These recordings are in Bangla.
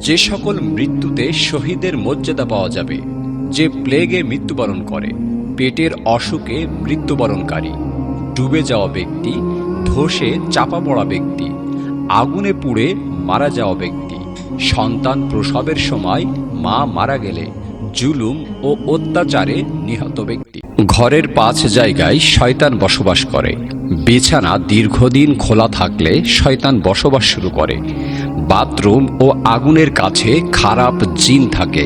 যে সকল মৃত্যুতে শহীদের মর্যাদা পাওয়া যাবে, যে প্লেগে মৃত্যুবরণ করে, পেটের অসুখে মৃত্যুবরণকারী, ডুবে যাওয়া ব্যক্তি, ধসে চাপা পড়া ব্যক্তি, আগুনে পুড়ে মারা যাওয়া ব্যক্তি, সন্তান প্রসবের সময় মা মারা গেলে, জুলুম ও অত্যাচারে নিহত ব্যক্তি। ঘরের 5 জায়গায় শয়তান বসবাস করে। বিছানা দীর্ঘদিন খোলা থাকলে শয়তান বসবাস শুরু করে। বাথরুম ও আগুনের কাছে খারাপ জিন থাকে।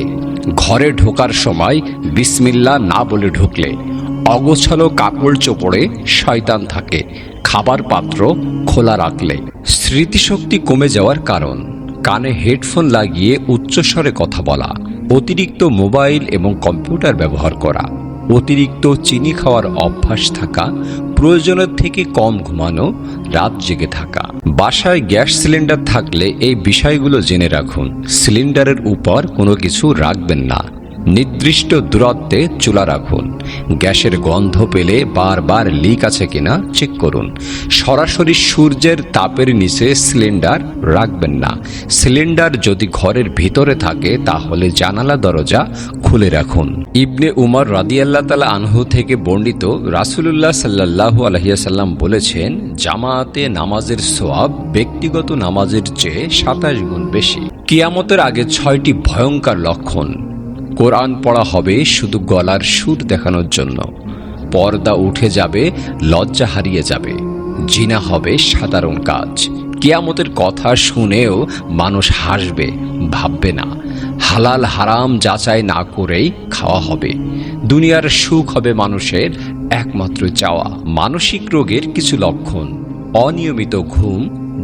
ঘরে ঢোকার সময় বিসমিল্লাহ না বলে ঢুকলে, অগোছালো কাপড় চোপড়ে শয়তান থাকে। খাবার পাত্র খোলা রাখলে। স্মৃতিশক্তি কমে যাওয়ার কারণ: কানে হেডফোন লাগিয়ে উচ্চস্বরে কথা বলা, অতিরিক্ত মোবাইল এবং কম্পিউটার ব্যবহার করা, অতিরিক্ত চিনি খাওয়ার অভ্যাস থাকা, প্রয়োজনের থেকে কম ঘুমানো, রাত জেগে থাকা। বাসায় গ্যাস সিলিন্ডার থাকলে এই বিষয়গুলো জেনে রাখুন। সিলিন্ডারের উপর কোনো কিছু রাখবেন না। নির্দিষ্ট দূরত্বে চুলা রাখুন। গ্যাসের গন্ধ পেলে বারবার লিক আছে কিনা চেক করুন। সরাসরি সূর্যের তাপের নিচে সিলিন্ডার রাখবেন না। সিলিন্ডার যদি ঘরের ভিতরে থাকে তাহলে জানালা দরজা খুলে রাখুন। ইবনে উমর রাদিয়াল্লাহু তাআলা আনহু থেকে বর্ণিত, রাসূলুল্লাহ সাল্লাল্লাহু আলাইহি ওয়াসাল্লাম বলেছেন, জামাতে নামাজের সওয়াব ব্যক্তিগত নামাজের চেয়ে 27 গুণ বেশি। কিয়ামতের আগে 6টি ভয়ঙ্কর লক্ষণ: কোরআন পড়া হবে শুধু গলার সুর দেখানোর জন্য, পর্দা উঠে যাবে, লজ্জা হারিয়ে যাবে, জিনা হবে সাধারণ কাজ, কিয়ামতের কথা শুনেও মানুষ হাসবে, ভাববে না, হালাল হারাম যাচাই না করেই খাওয়া হবে, দুনিয়ার সুখ হবে মানুষের একমাত্র চাওয়া। মানসিক রোগের কিছু লক্ষণ: অনিয়মিত ঘুম,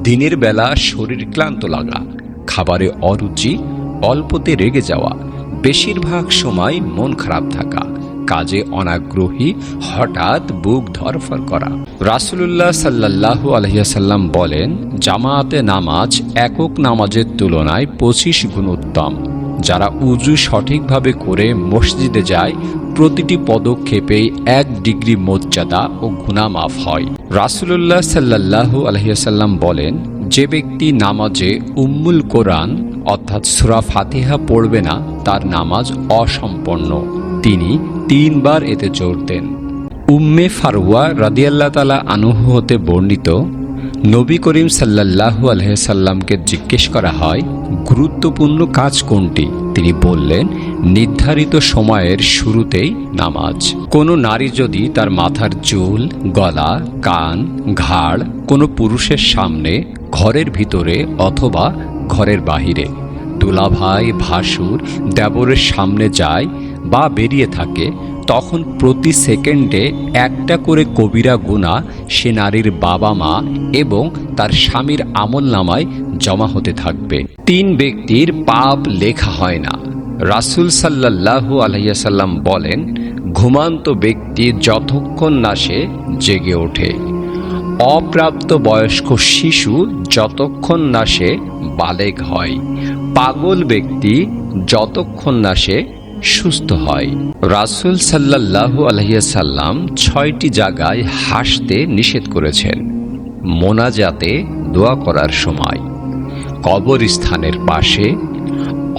দিনের বেলা শরীর ক্লান্ত লাগা, খাবারে অরুচি, অল্পতে রেগে যাওয়া, বেশিরভাগ সময় মন খারাপ থাকা, কাজে অনাগ্রহী, হঠাৎ বুক ধড়ফড় করা। রাসূলুল্লাহ সাল্লাল্লাহু আলাইহি ওয়াসাল্লাম বলেন, জামাতে নামাজ একক নামাজের তুলনায় 25 গুণ উত্তম। যারা উযু সঠিকভাবে করে মসজিদে যায়, প্রতিটি পদক্ষেপেই 1 ডিগ্রি মর্যাদা ও গুনাহ মাফ হয়। রাসূলুল্লাহ সাল্লাল্লাহু আলাইহি ওয়াসাল্লাম বলেন, যে ব্যক্তি নামাজে উম্মুল কোরআন অর্থাৎ সূরা ফাতিহা পড়বে না, তার নামাজ অসম্পূর্ণ। তিনি 3 বার এতে জোর দেন। উম্মে ফারওয়া রাদিয়াল্লাহু তাআলা আনহু হতে বর্ণিত, নবী করিম সাল্লাল্লাহু আলাইহি সাল্লামকে জিজ্ঞেস করা হয়, গুরুত্বপূর্ণ কাজ কোনটি? তিনি বললেন, নির্ধারিত সময়ের শুরুতেই নামাজ। কোনো নারী যদি তার মাথার চুল, গলা, কান, ঘাড় কোনো পুরুষের সামনে, ঘরের ভিতরে অথবা ঘরের বাহিরে, দুলাভাই, ভাসুর, দেবরের সামনে যায় বা বেরিয়ে থাকে, তখন প্রতি সেকেন্ডে 1টা করে কবিরা গুনাহ সে নারীর বাবা মা এবং তার স্বামীর আমলনামায় জমা হতে থাকবে। 3 ব্যক্তির পাপ লেখা হয় না। রাসূল সাল্লাল্লাহু আলাইহি ওয়াসাল্লাম বলেন, ঘুমান্ত ব্যক্তি যতক্ষণ না সে জেগে ওঠে, অপ্রাপ্ত বয়স্ক শিশু যতক্ষণ না সে বালেগ হয়, পাগল ব্যক্তি যতক্ষণ না সে সুস্থ হয়। রাসূল সাল্লাল্লাহু আলাইহি ওয়াসাল্লাম 6টি জায়গায় হাসতে নিষেধ করেছেন: মোনাজাতে দোয়া করার সময়, কবরস্থানের পাশে,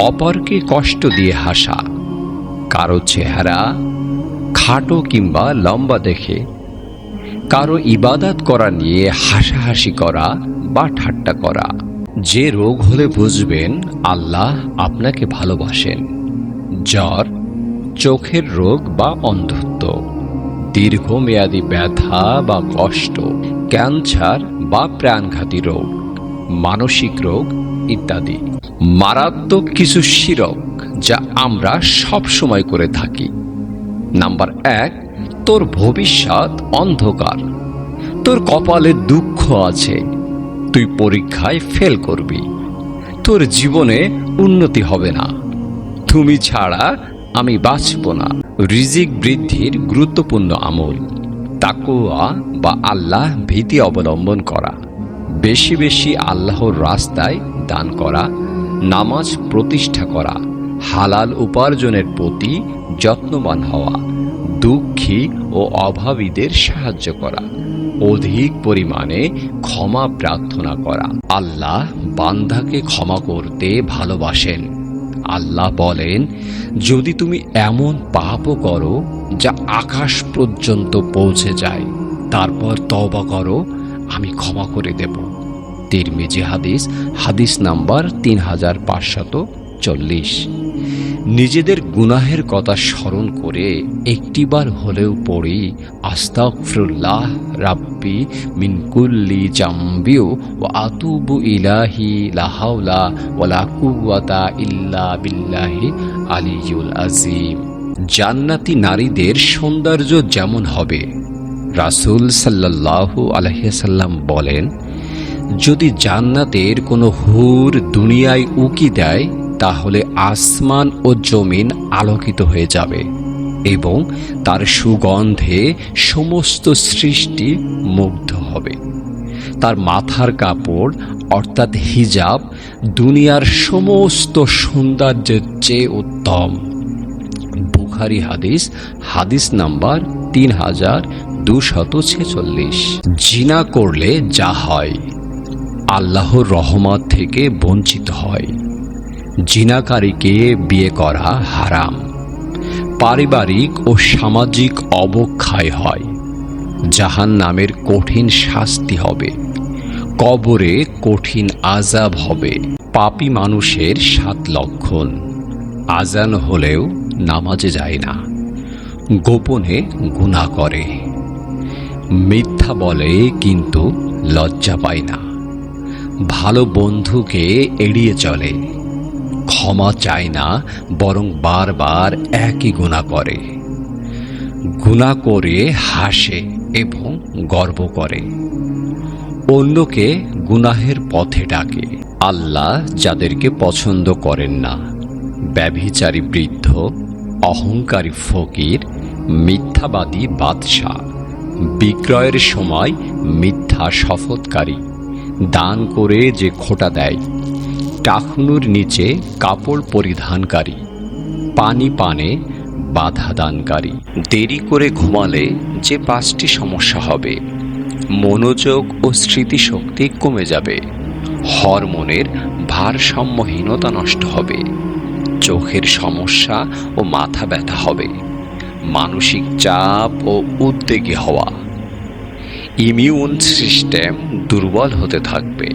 অপরকে কষ্ট দিয়ে হাসা, কারো চেহারা খাটো কিংবা লম্বা দেখে, কারো ইবাদত করা নিয়ে হাসাহাসি করা বা ঠাট্টা করা। যে রোগ হলে বুঝবেন আল্লাহ আপনাকে ভালোবাসেন: জ্বর, চোখের রোগ বা অন্ধত্ব, দীর্ঘমেয়াদী ব্যথা বা কষ্ট, ক্যান্সার বা প্রাণঘাতী রোগ, মানসিক রোগ ইত্যাদি। মারাত্মক কিছু শিরক যা আমরা সব সময় করে থাকি। নাম্বার 1, তোর ভবিষ্যৎ অন্ধকার। তোর কপালে দুঃখ আছে, তুই পরীক্ষায় ফেল করবি, তোর জীবনে উন্নতি হবে না, তুমি ছাড়া আমি বাঁচব না। রিজিক বৃদ্ধির গুরুত্বপূর্ণ আমল: তাকওয়া বা আল্লাহ ভীতি অবলম্বন করা, বেশি বেশি আল্লাহর রাস্তায় দান করা, নামাজ প্রতিষ্ঠা করা, হালাল উপার্জনের প্রতি যত্নবান হওয়া, দুঃখী ও অভাবীদের সাহায্য করা, অধিক পরিমাণে ক্ষমা প্রার্থনা করা। আল্লাহ বান্দাকে ক্ষমা করতে ভালোবাসেন। আল্লাহ বলেন, যদি তুমি এমন পাপও করো যা আকাশ পর্যন্ত পৌঁছে যায়, তারপর তওবা করো, আমি ক্ষমা করে দেব। তিরমিজি হাদিস, হাদিস নাম্বার 3540। নিজেদের গুনাহের কথা স্মরণ করে একটিবার হলেও পড়ি, আস্তাগফিরুল্লাহ রাব্বি মিন কুল্লি জামবি ওয়া আতুবু ইলাহি লা হাওলা ওয়ালা কুওয়াতা ইল্লা বিল্লাহি আলিয়্যুল আযীম। জান্নাতি নারীদের সৌন্দর্য যেমন হবে, রাসূল সাল্লাল্লাহু আলাইহি সাল্লাম বলেন, যদি জান্নাতের কোনো হুর দুনিয়ায় উকি দেয়, তাহলে আসমান ও জমিন আলোকিত হয়ে যাবে এবং তার সুগন্ধে সমস্ত সৃষ্টি মুগ্ধ হবে। তার মাথার কাপড় অর্থাৎ হিজাব দুনিয়ার সমস্ত সৌন্দর্যের চেয়ে উত্তম। বুখারী হাদিস, হাদিস নাম্বার 3246। জিনা করলে যা হয়, আল্লাহর রহমত থেকে বঞ্চিত হয়। জিনাকারীকে বিয়ে করা হারাম। পারিবারিক ও সামাজিক অবক্ষয় হয়। জাহান্নামের কঠিন শাস্তি হবে। কবরে কঠিন আযাব হবে। পাপী মানুষের 7 লক্ষণ। আজান হলেও নামাজে যায় না, গোপনে গুনাহ করে, মিথ্যা বলে কিন্তু লজ্জা পায় না, ভালো বন্ধুকে এড়িয়ে চলে, ক্ষমা চায় না বরং বারবার একই গুনাহ করে, গুনাহ করে হাসে এবং গর্ব করে, অন্যকে গুনাহের পথে ডাকে। আল্লাহ যাদেরকে পছন্দ করেন না, ব্যভিচারী বৃদ্ধ, অহংকারী ফকির, মিথ্যাবাদী বাদশা, বিক্রয়ের সময় মিথ্যা শপথকারী, দান করে যে খোঁটা দেয়, টাকনুর নিচে কাপড় পরিধানকারী, পানি পানে বাধা দানকারী। দেরি করে ঘুমালে যে 5টি সমস্যা হবে, মনোযোগ ও স্মৃতিশক্তি কমে যাবে, হরমোনের ভারসাম্যহীনতা নষ্ট হবে, চোখের সমস্যা ও মাথা ব্যথা হবে, মানসিক চাপ ও উদ্বেগী হওয়া, ইমিউন সিস্টেম দুর্বল হতে থাকবে।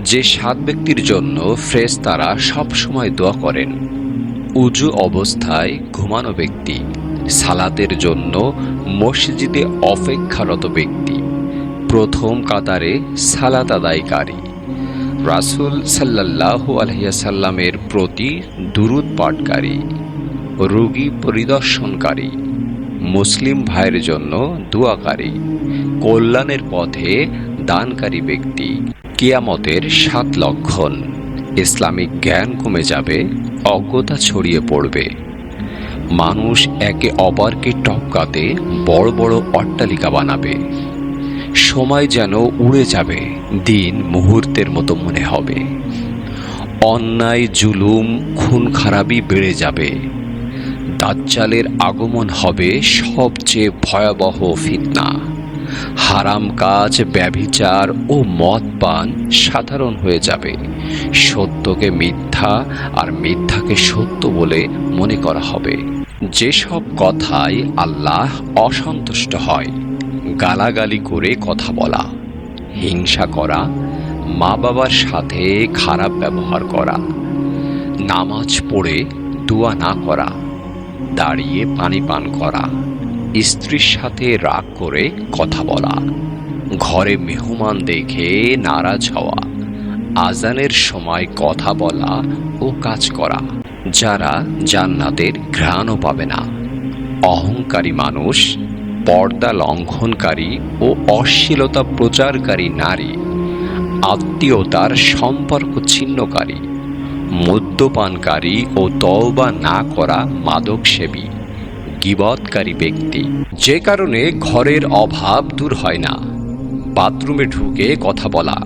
যে 7 ব্যক্তির জন্য ফেরেশতারা সবসময় দোয়া করেন: উযু অবস্থায় ঘুমানো ব্যক্তি, সালাতের জন্য মসজিদে অপেক্ষারত ব্যক্তি, প্রথম কাতারে সালাত আদায়কারী, রাসূল সাল্লাল্লাহু আলাইহি সাল্লামের প্রতি দুরূদ পাঠকারী, রোগী পরিদর্শনকারী, মুসলিম ভাইয়ের জন্য দোয়াকারী, কল্যাণের পথে দানকারী ব্যক্তি। কিয়ামতের 7 লক্ষণ। ইসলামিক জ্ঞান কমে যাবে, অজ্ঞতা ছড়িয়ে পড়বে, মানুষ একে অপরকে টপকাতে বড় বড় অট্টালিকা বানাবে, সময় যেন উড়ে যাবে, দিন মুহূর্তের মতো মনে হবে, অন্যায়, জুলুম, খুন খারাপি বেড়ে যাবে, দাজ্জালের আগমন হবে সবচেয়ে ভয়াবহ ফিতনা, হারাম কাজ, ব্যভিচার ও মদ পান সাধারণ হয়ে যাবে, সত্যকে মিথ্যা আর মিথ্যাকে সত্য বলে মনে করা হবে। যেসব কথায় আল্লাহ অসন্তুষ্ট হয়, গালাগালি করে কথা বলা, হিংসা করা, মা বাবার সাথে খারাপ ব্যবহার করা, নামাজ পড়ে দোয়া না করা, দাঁড়িয়ে পানি পান করা, স্ত্রীর সাথে রাগ করে কথা বলা, ঘরে মেহমান দেখে নারাজ হওয়া, আজানের সময় কথা বলা ও কাজ করা, যারা জান্নাতের ঘ্রাণও পাবে না। অহংকারী মানুষ, পর্দা লঙ্ঘনকারী ও অশ্লীলতা প্রচারকারী নারী, আত্মীয়তার সম্পর্ক ছিন্নকারী, মদ্যপানকারী ও তওবা না করা মাদকসেবী, গীবতকারী ব্যক্তি। যে কারণে ঘরের অভাব দূর হয় না, বাথরুমে ঢুকে কথা বলা,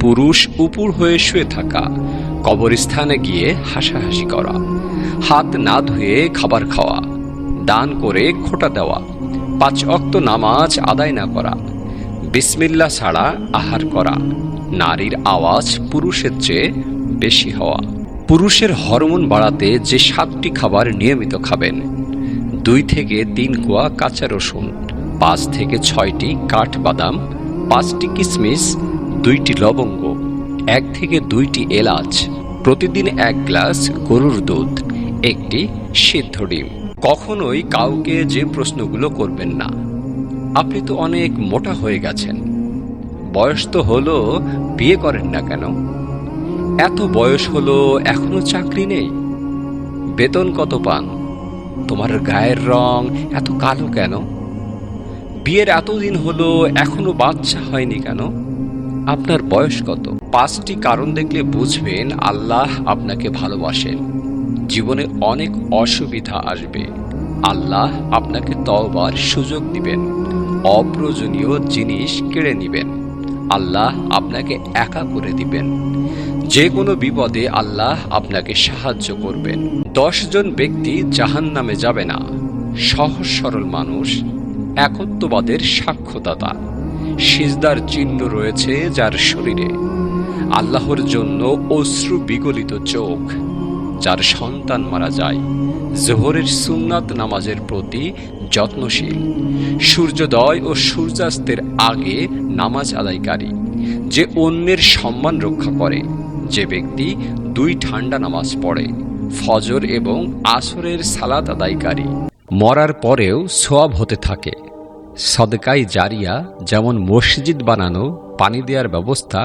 পুরুষ উপুর হয়ে শুয়ে থাকা, কবরস্থানে গিয়ে হাসাহাসি করা, হাত না ধুয়ে খাবার খাওয়া, দান করে খোঁটা দেওয়া, 5 ওয়াক্ত নামাজ আদায় না করা, বিসমিল্লাহ ছাড়া আহার করা, নারীর আওয়াজ পুরুষের চেয়ে বেশি হওয়া, পুরুষের হরমোন বাড়াতে যে 7টি খাবার নিয়মিত খাবেন: 2 থেকে 3 কোয়া কাঁচা রসুন, 5 থেকে 6টি কাঠবাদাম, 5টি কিশমিশ, 2টি লবঙ্গ, 1 থেকে 2টি এলাচ, প্রতিদিন 1 গ্লাস গরুর দুধ, 1টি সিদ্ধ ডিম। কখনোই কাউকে যে প্রশ্নগুলো করবেন না: আপনি তো অনেক মোটা হয়ে গেছেন, বয়স তো হলো, বিয়ে করেন না কেন? এত বয়স হলো এখনো চাকরি নেই? বেতন কত পান? তোমার গায়ের রং এত কালো কেন? বিয়ের এতদিন হলো এখনো বাচ্চা হয়নি কেন? আপনার বয়স কত? 5টি কারণ দেখলে বুঝবেন আল্লাহ আপনাকে ভালোবাসেন। জীবনে অনেক অসুবিধা আসবে, আল্লাহ আপনাকে তওবার সুযোগ দিবেন, অপ্রয়োজনীয় জিনিস কেড়ে নিবেন, আল্লাহ আপনাকে একা করে দিবেন। যে কোনো বিপদে আল্লাহ আপনাকে সাহায্য করবেন। 10 জন ব্যক্তি জাহান্নামে যাবে না: সহজ সরল মানুষ, একত্ববাদের সাক্ষ্যদাতা, সিজদার চিহ্ন রয়েছে যার শরীরে, আল্লাহর জন্য অশ্রু বিগলিত চোখ, যার সন্তান মারা যায়, জোহরের সুন্নাত নামাজের প্রতি যত্নশীল, সূর্যোদয় ও সূর্যাস্তের আগে নামাজ আদায়কারী, যে অন্যের সম্মান রক্ষা করে, যে ব্যক্তি 2 ঠান্ডা নামাজ পড়ে, ফজর এবং আসরের সালাত আদায়কারী, মরার পরেও সওয়াব হতে থাকে। সদকায়ে জারিয়া যেমন মসজিদ বানানো, পানি দেওয়ার ব্যবস্থা,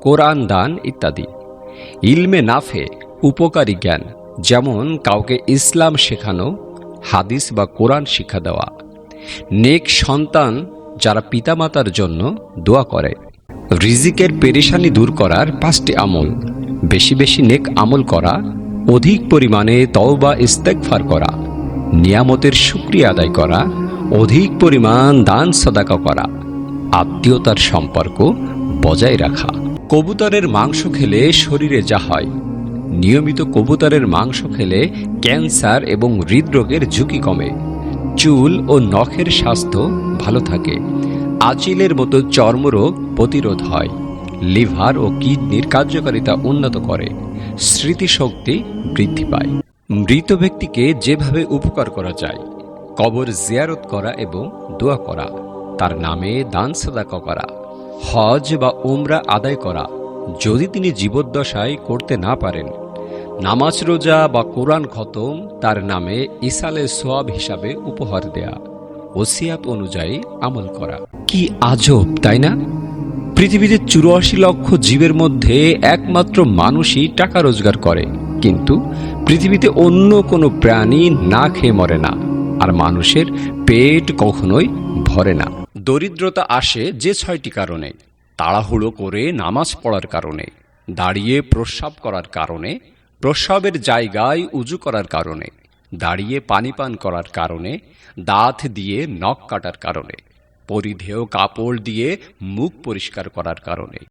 কোরআন দান ইত্যাদি। ইলমে নাফে উপকারী জ্ঞান যেমন কাউকে ইসলাম শেখানো, হাদিস বা কোরআন শিক্ষা দেওয়া। নেক সন্তান যারা পিতামাতার জন্য দোয়া করে। রিজিকের পেরেশানি দূর করার 5টি আমল: বেশি বেশি নেক আমল করা, অধিক পরিমাণে তওবা ইস্তেগফার করা, নিয়ামতের শুকরিয়া আদায় করা, অধিক পরিমাণ দান সাদাকা করা, আত্মীয়তার সম্পর্ক বজায় রাখা। কবুতরের মাংস খেলে শরীরে যা হয়: নিয়মিত কবুতরের মাংস খেলে ক্যান্সার এবং হৃদরোগের ঝুঁকি কমে, চুল ও নখের স্বাস্থ্য ভালো থাকে, আঁচিলের মতো চর্মরোগ প্রতিরোধ হয়, লিভার ও কিডনির কার্যকারিতা উন্নত করে, স্মৃতিশক্তি বৃদ্ধি পায়। মৃত ব্যক্তিকে যেভাবে উপকার করা যায়: কবর জিয়ারত করা এবং দোয়া করা, তার নামে দান সাদাকা করা, হজ বা উমরা আদায় করা যদি তিনি জীবদ্দশায় করতে না পারেন, নামাজ রোজা বা কোরআন খতম তার নামে ইসালে সোয়াব হিসাবে উপহার দেয়া, ওসিয়াত অনুযায়ী আমল করা। কি আজব, তাই না? পৃথিবীতে 84 লক্ষ জীবের মধ্যে একমাত্র মানুষই টাকা রোজগার করে, কিন্তু পৃথিবীতে অন্য কোনো প্রাণী না খেয়ে মরে না, আর মানুষের পেট কখনোই ভরে না। দরিদ্রতা আসে যে 6টি কারণে: তাড়াহুড়ো করে নামাজ পড়ার কারণে, দাঁড়িয়ে প্রস্রাব করার কারণে, প্রস্রাবের জায়গায় উজু করার কারণে, দাঁড়িয়ে পানি পান করার কারণে, দাঁত দিয়ে নখ কাটার কারণে, পরিধেয় কাপড় দিয়ে মুখ পরিষ্কার করার কারণে।